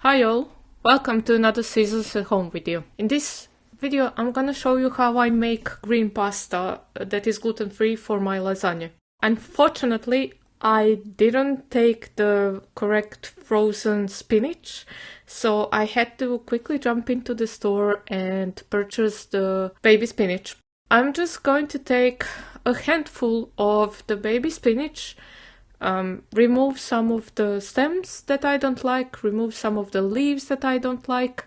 Hi all, welcome to another Seasons at Home video. In this video I'm gonna show you how I make green pasta that is gluten-free for my lasagna. Unfortunately, I didn't take the correct frozen spinach, so I had to quickly jump into the store and purchase the baby spinach. I'm just going to take a handful of the baby spinach, remove some of the stems that I don't like, remove some of the leaves that I don't like,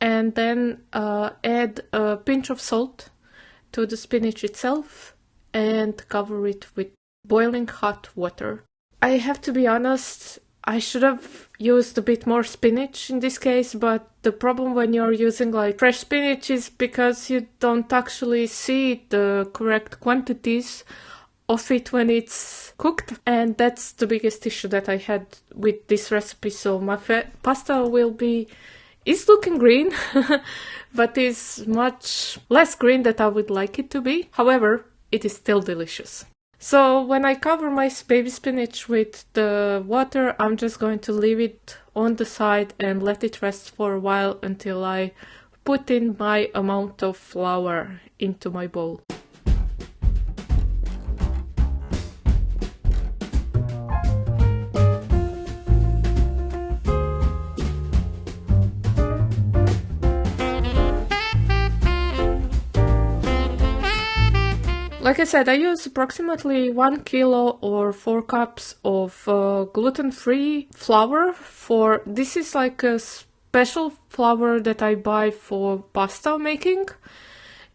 and then add a pinch of salt to the spinach itself and cover it with boiling hot water. I have to be honest, I should have used a bit more spinach in this case, but the problem when you're using like fresh spinach is because you don't actually see the correct quantities of it when it's cooked, and that's the biggest issue that I had with this recipe. So my pasta is looking green but is much less green than I would like it to be. However, it is still delicious. So when I cover my baby spinach with the water, I'm just going to leave it on the side and let it rest for a while until I put in my amount of flour into my bowl. Like I said, I use approximately 1 kilo or 4 cups of gluten-free flour. This is like a special flour that I buy for pasta making.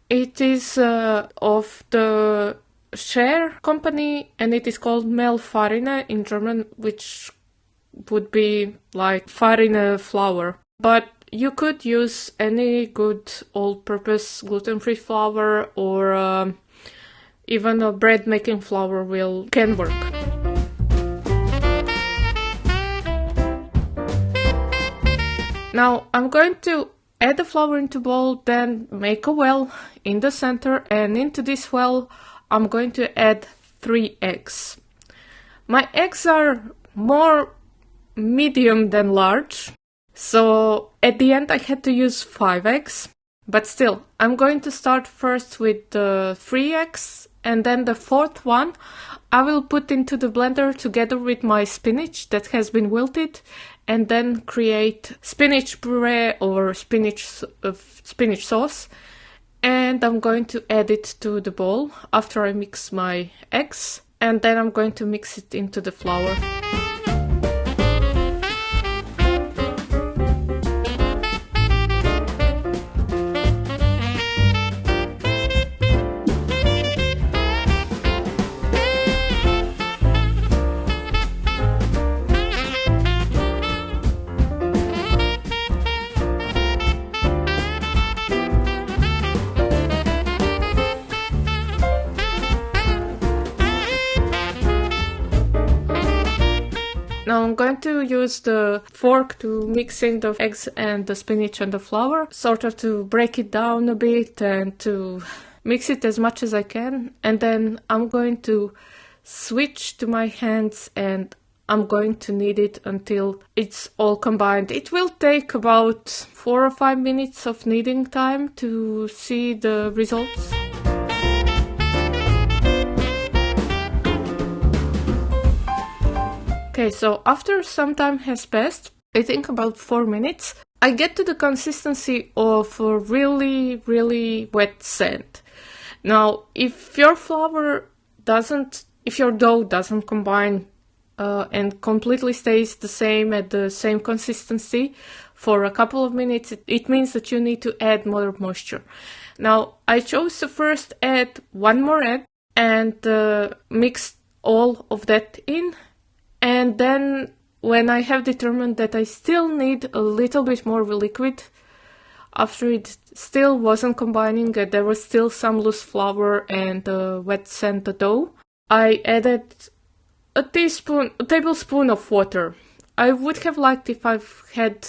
It is of the Share company and it is called Mehlfarine in German, which would be like farine flour. But you could use any good all-purpose gluten-free flour, or even a bread making flour can work. Now I'm going to add the flour into a bowl, then make a well in the center, and into this well I'm going to add 3 eggs. My eggs are more medium than large, so at the end I had to use 5 eggs. But still, I'm going to start first with the 3 eggs, and then the 4th one I will put into the blender together with my spinach that has been wilted, and then create spinach puree or spinach sauce. And I'm going to add it to the bowl after I mix my eggs, and then I'm going to mix it into the flour. Now I'm going to use the fork to mix in the eggs and the spinach and the flour, sort of to break it down a bit and to mix it as much as I can. And then I'm going to switch to my hands and I'm going to knead it until it's all combined. It will take about 4 or 5 minutes of kneading time to see the results. Okay, so after some time has passed, I think about 4 minutes, I get to the consistency of a really, really wet sand. Now, if your dough doesn't combine and completely stays the same at the same consistency for a couple of minutes, it means that you need to add more moisture. Now, I chose to first add 1 more egg and mix all of that in. And then when I have determined that I still need a little bit more liquid, after it still wasn't combining, there was still some loose flour and wet sand dough, I added a tablespoon of water. I would have liked if I've had,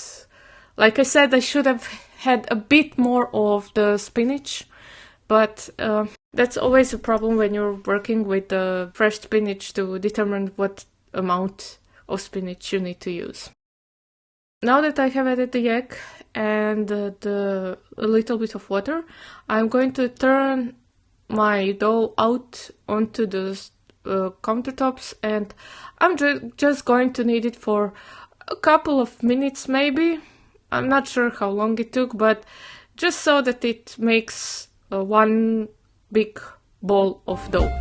like I said, I should have had a bit more of the spinach, but that's always a problem when you're working with the fresh spinach to determine what amount of spinach you need to use. Now that I have added the egg and a little bit of water, I'm going to turn my dough out onto the countertops, and I'm just going to knead it for a couple of minutes maybe. I'm not sure how long it took, but just so that it makes one big ball of dough.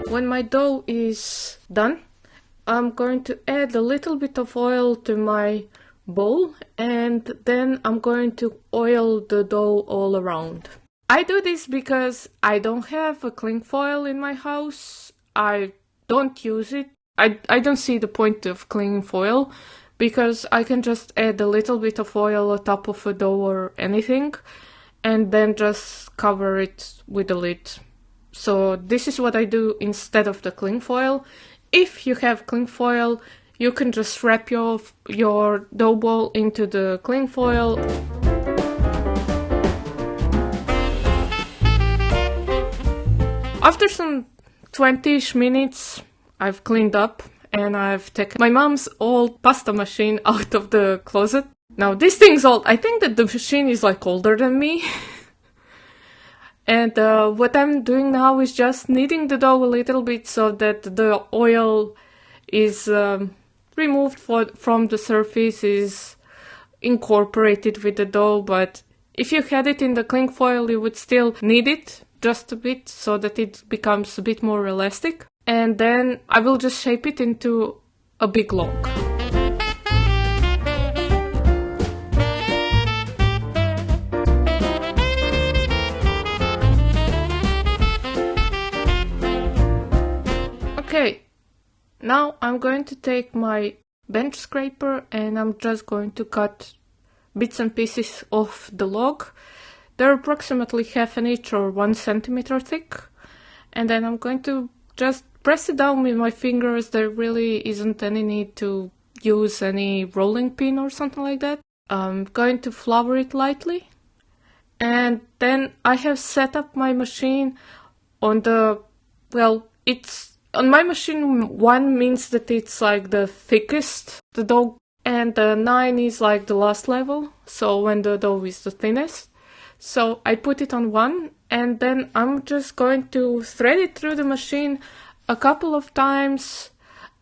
When my dough is done, I'm going to add a little bit of oil to my bowl, and then I'm going to oil the dough all around. I do this because I don't have a cling foil in my house. I don't use it. I don't see the point of cling foil because I can just add a little bit of oil on top of a dough or anything and then just cover it with a lid. So this is what I do instead of the cling foil. If you have cling foil, you can just wrap your dough ball into the cling foil. After some 20-ish minutes, I've cleaned up and I've taken my mom's old pasta machine out of the closet. Now this thing's old. I think that the machine is like older than me. And what I'm doing now is just kneading the dough a little bit so that the oil is removed from the surface, is incorporated with the dough. But if you had it in the cling foil, you would still knead it just a bit so that it becomes a bit more elastic. And then I will just shape it into a big log. Okay, now I'm going to take my bench scraper and I'm just going to cut bits and pieces off the log. They're approximately half an inch or 1 centimeter thick. And then I'm going to just press it down with my fingers. There really isn't any need to use any rolling pin or something like that. I'm going to flour it lightly. And then I have set up my machine on the, well, on my machine, 1 means that it's like the thickest, the dough, and 9 is like the last level, so when the dough is the thinnest. So I put it on 1, and then I'm just going to thread it through the machine a couple of times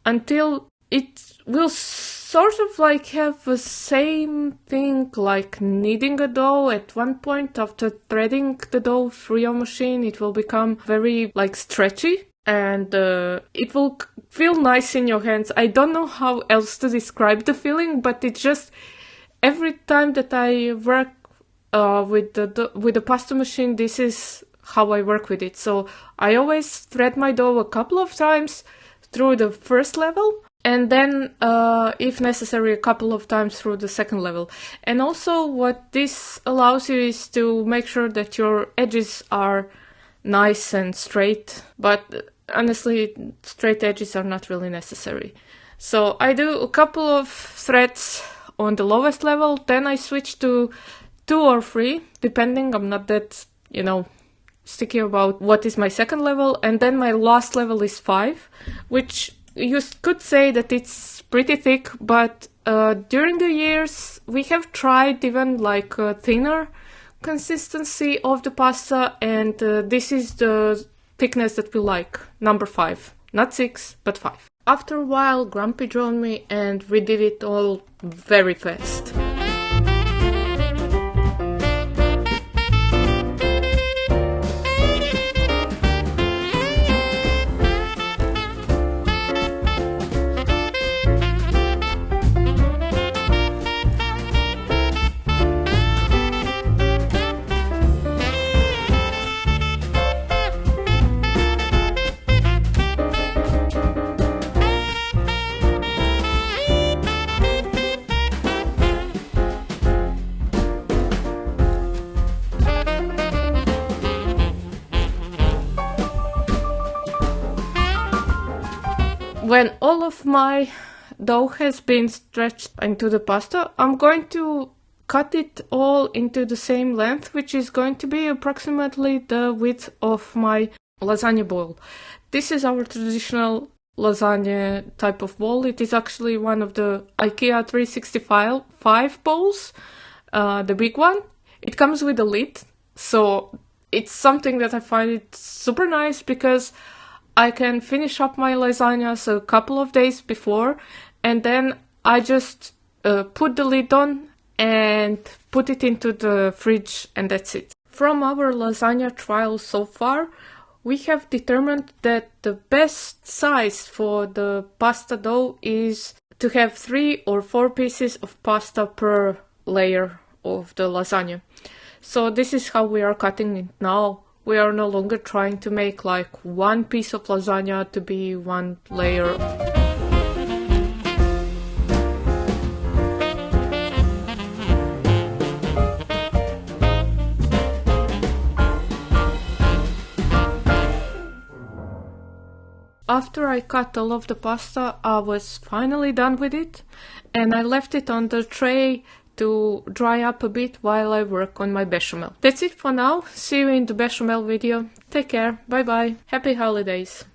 until it will sort of like have the same thing like kneading a dough. At one point after threading the dough through your machine, it will become very like stretchy. And it will feel nice in your hands. I don't know how else to describe the feeling, but it's just every time that I work with the pasta machine, this is how I work with it. So I always thread my dough a couple of times through the first level, and then if necessary a couple of times through the second level. And also what this allows you is to make sure that your edges are nice and straight, but honestly, straight edges are not really necessary. So I do a couple of threads on the lowest level, then I switch to 2 or 3, depending. I'm not that, sticky about what is my second level, and then my last level is 5, which you could say that it's pretty thick, but during the years we have tried even like a thinner consistency of the pasta, and this is the thickness that we like, number 5, not 6 but 5. After a while, Grumpy joined me and we did it all very fast. When all of my dough has been stretched into the pasta, I'm going to cut it all into the same length, which is going to be approximately the width of my lasagna bowl. This is our traditional lasagna type of bowl. It is actually one of the IKEA 365 bowls, the big one. It comes with a lid, so it's something that I find it super nice because I can finish up my lasagnas a couple of days before, and then I just put the lid on and put it into the fridge, and that's it. From our lasagna trial so far, we have determined that the best size for the pasta dough is to have 3 or 4 pieces of pasta per layer of the lasagna. So this is how we are cutting it now. We are no longer trying to make like one piece of lasagna to be one layer. After I cut all of the pasta, I was finally done with it, and I left it on the tray to dry up a bit while I work on my bechamel. That's it for now. See you in the bechamel video. Take care. Bye bye. Happy holidays.